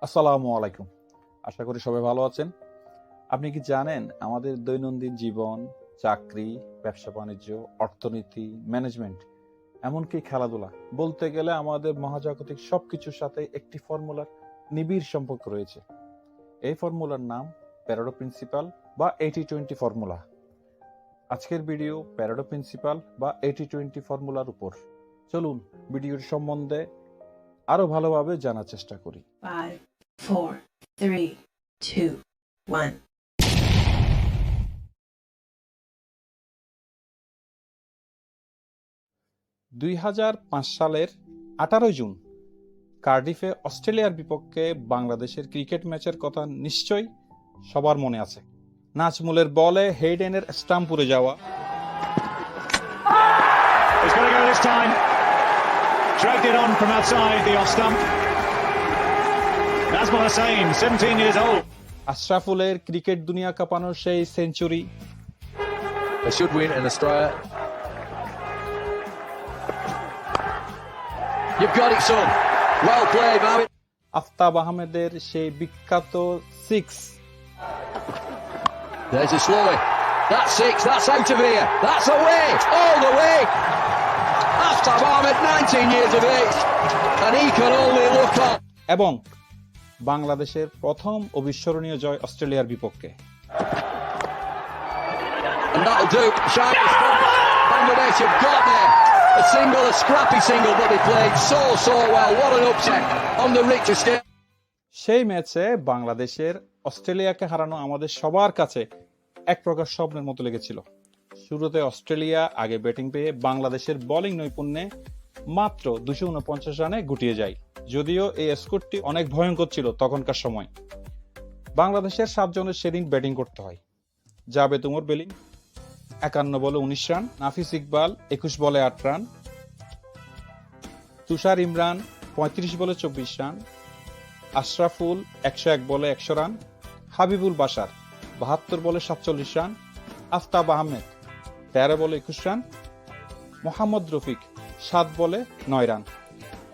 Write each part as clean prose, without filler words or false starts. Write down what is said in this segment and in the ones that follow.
আসসালামু আলাইকুম। আশা করি সবাই ভালো আছেন। আপনি কি জানেন আমাদের দৈনন্দিন জীবন, চাকরি, ব্যবসা-বাণিজ্য, অর্থনীতি, ম্যানেজমেন্ট এমনকি খেলাধুলা বলতে গেলে আমাদের মহাজাগতিক সবকিছুর সাথে একটি ফর্মুলার নিবিড় সম্পর্ক রয়েছে। এই ফর্মুলার নাম প্যারেটো প্রিন্সিপাল বা 80-20 ফর্মুলা। আজকের ভিডিও প্যারেটো প্রিন্সিপাল বা 80-20 ফর্মুলার উপর। চলুন ভিডিওর সম্বন্ধে আরো ভালোভাবে জানার চেষ্টা করি। 5, 4, 3, 2, 1. সালের 18 জুন কার্ডিফে অস্ট্রেলিয়ার বিপক্ষে বাংলাদেশের ক্রিকেট ম্যাচের কথা নিশ্চয়ই সবার মনে আছে। নাজমুলের বলে হেইডেনের স্টাম্প উড়ে যাওয়া, He's going to go this time. Dragged it on from outside the off stump. Nazmul Hussain, 17 years old. আশরাফুলের cricket দুনিয়া কাঁপানোর সেই century, They should win in Australia. You've got it, son. Well played, Mohammed. Aftab আহমেদের সেই বিখ্যাত six, There's a slower. That's six. That's out of here. That's away. All the way. Aftab Ahmed, 19 years of age. And he can only look on. এবং বাংলাদেশের প্রথম অবিস্মরণীয় জয় অস্ট্রেলিয়ার বিপক্ষে। And that'll do. Shiny spot. Bangladesh have got there. A single, a scrappy single, but they played so well. What an upset on the Richter scale. সেই ম্যাচে বাংলাদেশের অস্ট্রেলিয়াকে হারানো আমাদের সবার কাছে এক প্রকার স্বপ্নের মতো লেগেছিল। শুরুতে অস্ট্রেলিয়া আগে ব্যাটিং পেয়ে বাংলাদেশের বোলিং নৈপুণ্যে মাত্র 249 রানে গুটিয়ে যায়। যদিও এই স্কোরটি অনেক ভয়ঙ্কর ছিল তখনকার সময়। বাংলাদেশের 7 জনের সেদিন ব্যাটিং করতে হয়। জাবেদ উমর বেলিং 51 বলে 19 রান, নাফিস ইকবাল 21 বলে 8 রান, তুষার ইমরান 35 বলে 24 রান, আশরাফুল 101 বলে 100 রান, হাবিবুল বাশার 72 বলে 47 রান, আফতাব আহমেদ 13 বলে 21 রান, মোহাম্মদ রফিক 7 বলে 9 রান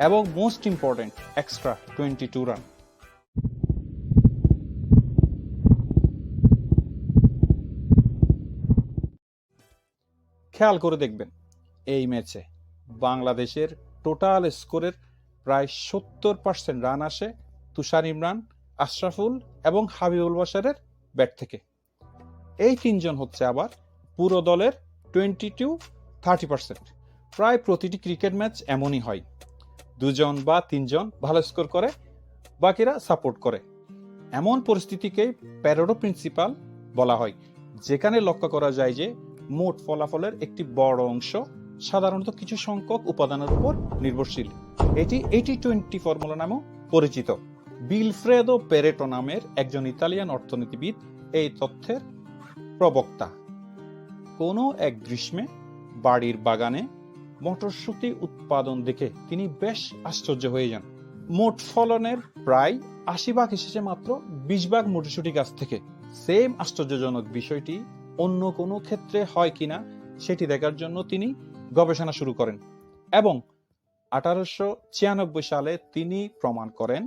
এবং মোস্ট ইম্পর্টেন্ট এক্সট্রা 22 রান। খেয়াল করে দেখবেন এই ম্যাচে বাংলাদেশের টোটাল স্কোরের প্রায় 70% রান আসে তুষার ইমরান, আশরাফুল এবং হাবিবুল বাশারের ব্যাট থেকে। এই তিনজন হচ্ছে আবার পুরো দলের 20-30%। প্রায় প্রতিটি ক্রিকেট ম্যাচ এমনই হয়, 2 জন বা 3 জন ভালো স্কোর করে, বাকিরা সাপোর্ট করে। এমন পরিস্থিতিকেই প্যারেটো প্রিন্সিপাল বলা হয়, যেখানে লক্ষ্য করা যায় যে মোট ফলাফলের একটি বড় অংশ সাধারণত কিছু সংখ্যক উপাদানের উপর নির্ভরশীল। এটি 80-20 ফর্মুলা নামেও পরিচিত। বিলফ্রেদো প্যারেটো নামের একজন ইতালিয়ান অর্থনীতিবিদ এই তথ্যের প্রবক্তা। কোনো এক গ্রীষ্মে বাড়ির বাগানে মটরশুঁটি উৎপাদন দেখে তিনি বেশ আশ্চর্য হয়ে যান। মোট ফলনের প্রায় 80% এসেছে মাত্র 20% মটরশুঁটি গাছ থেকে। সেম আশ্চর্যজনক বিষয়টি অন্য কোনো ক্ষেত্রে হয় কিনা সেটি দেখার জন্য তিনি গবেষণা শুরু করেন এবং 1896 সালে তিনি প্রমাণ করেন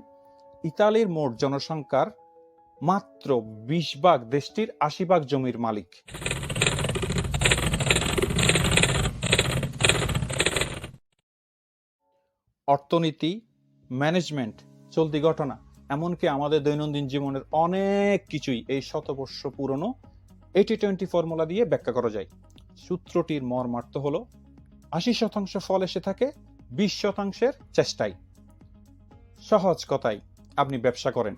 ইতালির মোট জনসংখ্যার মাত্র 20% দেশটির 80% জমির মালিক। অর্থনীতি, ম্যানেজমেন্ট, চলতি ঘটনা, এমনকি আমাদের দৈনন্দিন জীবনের অনেক কিছুই এই শতবর্ষ পুরনো 80-20 ফর্মুলা দিয়ে ব্যাখ্যা করা যায়। সূত্রটির মর্মার্থ হলো 80% ফল এসে থাকে 20%-এর চেষ্টায়। সহজ কথায়, আপনি ব্যবসা করেন,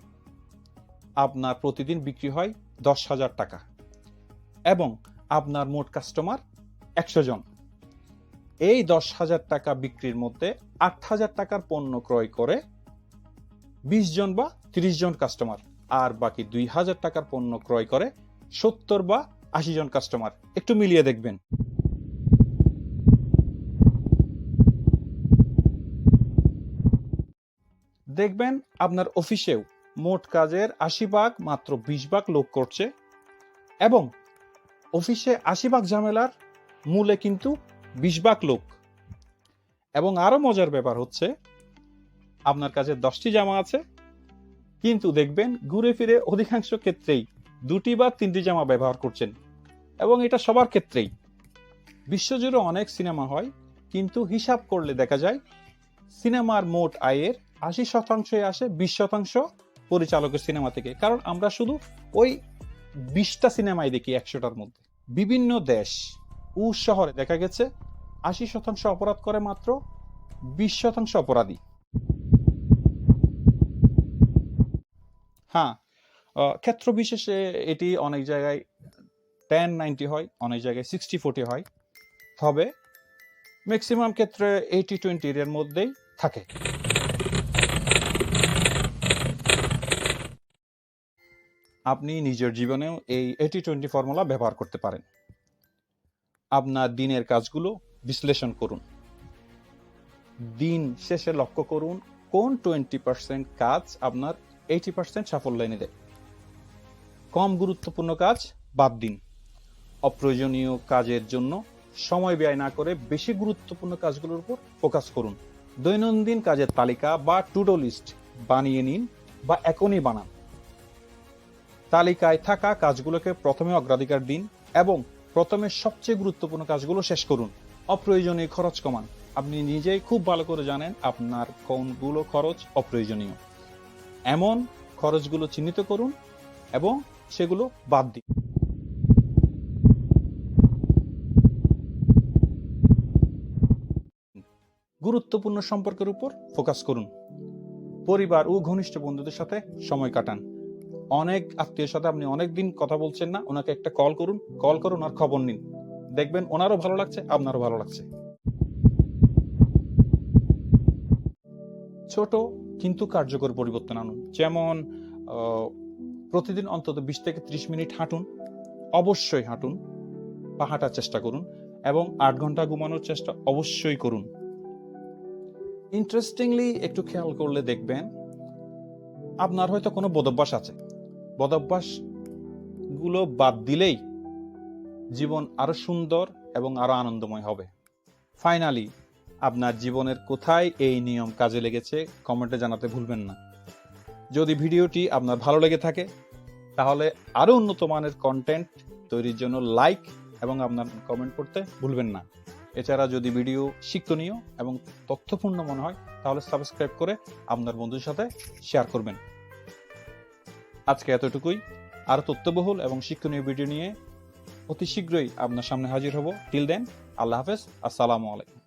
আপনার প্রতিদিন বিক্রি হয় 10,000 টাকা এবং আপনার মোট কাস্টমার 100 জন। এই 10,000 টাকা বিক্রির মধ্যে 8,000 টাকার পণ্য ক্রয় করে 20 জন বা 30 জন কাস্টমার, আর বাকি 2,000 টাকার পণ্য ক্রয় করে 70 বা 80 জন কাস্টমার। একটু মিলিয়ে দেখবেন। দেখবেন আপনার অফিসেও মোট কাজের 80% মাত্র 20% লোক করছে এবং অফিসে 80% ঝামেলার মূলে কিন্তু 20% লোক। এবং আরো মজার ব্যাপার হচ্ছে, আপনার কাছে 10টি জামা আছে, কিন্তু দেখবেন ঘুরে ফিরে অধিকাংশ ক্ষেত্রেই 2টি বা 3টি জামা ব্যবহার করছেন, এবং এটা সবার ক্ষেত্রেই। বিশ্বজুড়ে অনেক সিনেমা হয়, কিন্তু হিসাব করলে দেখা যায় সিনেমার মোট আয়ের 80% আসে 20% পরিচালকের সিনেমা থেকে। কারণ আমরা শুধু ওই 20টা সিনেমাই দেখি 100টার মধ্যে। বিভিন্ন দেশ ও শহরে দেখা গেছে 80% অপরাধ করে মাত্র 20% অপরাধী। হ্যাঁ, ক্ষেত্র বিশেষে এটি অনেক জায়গায় 10-90 হয়, অনেক জায়গায় 60-40 হয়, তবে ম্যাক্সিমাম ক্ষেত্রে 80-20 এর মধ্যেই থাকে। আপনি নিজের জীবনেও এই 80-20 ফর্মুলা ব্যবহার করতে পারেন। আপনার দিনের কাজগুলো বিশ্লেষণ করুন, দিন শেষে লক্ষ্য করুন কোন 20% কাজ আপনার 80% সাফল্য এনে দেয়। কম গুরুত্বপূর্ণ কাজ বাদ দিন। অপ্রয়োজনীয় কাজের জন্য সময় ব্যয় না করে বেশি গুরুত্বপূর্ণ কাজগুলোর উপর ফোকাস করুন। দৈনন্দিন কাজের তালিকা বা টু ডু লিস্ট বানিয়ে নিন বা এখনই বানান। তালিকায় থাকা কাজগুলোকে প্রথমে অগ্রাধিকার দিন এবং প্রথমে সবচেয়ে গুরুত্বপূর্ণ কাজগুলো শেষ করুন। অপ্রয়োজনীয় খরচ কমান। আপনি নিজেই খুব ভালো করে জানেন আপনার কোনগুলো খরচ অপ্রয়োজনীয়। এমন খরচগুলো চিহ্নিত করুন এবং সেগুলো বাদ দিন। গুরুত্বপূর্ণ সম্পর্কের উপর ফোকাস করুন। পরিবার ও ঘনিষ্ঠ বন্ধুদের সাথে সময় কাটান। অনেক আত্মীয়ের সাথে আপনি অনেকদিন কথা বলছেন না, ওনাকে একটা কল করুন আর খবর নিন। দেখবেন ওনারও ভালো লাগছে, আপনারও ভালো লাগছে। ছোট কিন্তু কার্যকর পরিবর্তন আনুন। যেমন প্রতিদিন অন্তত 20 থেকে 30 মিনিট হাঁটুন, অবশ্যই হাঁটুন বা হাঁটার চেষ্টা করুন, এবং 8 ঘন্টা ঘুমানোর চেষ্টা অবশ্যই করুন। ইন্টারেস্টিংলি একটু খেয়াল করলে দেখবেন আপনার হয়তো কোনো বদভ্যাস আছে। বদভ্যাস গুলো বাদ দিলেই জীবন আরো সুন্দর এবং আরো আনন্দময় হবে। ফাইনালি, আপনার জীবনের কোথায় এই নিয়ম কাজে লেগেছে কমেন্টে জানাতে ভুলবেন না। যদি ভিডিওটি আপনার ভালো লেগে থাকে তাহলে আরো উন্নত মানের কন্টেন্ট তৈরির জন্য লাইক এবং আপনার কমেন্ট করতে ভুলবেন না। এছাড়া যদি ভিডিও শিক্ষণীয় এবং তথ্যপূর্ণ মনে হয় তাহলে সাবস্ক্রাইব করে আপনার বন্ধুদের সাথে শেয়ার করবেন। আজকে এতটুকুই। আরো তথ্যবহুল এবং শিক্ষণীয় ভিডিও নিয়ে অতি শীঘ্রই আপনার সামনে হাজির হব। টিল দেন, আল্লাহ হাফেজ, আসসালামু আলাইকুম।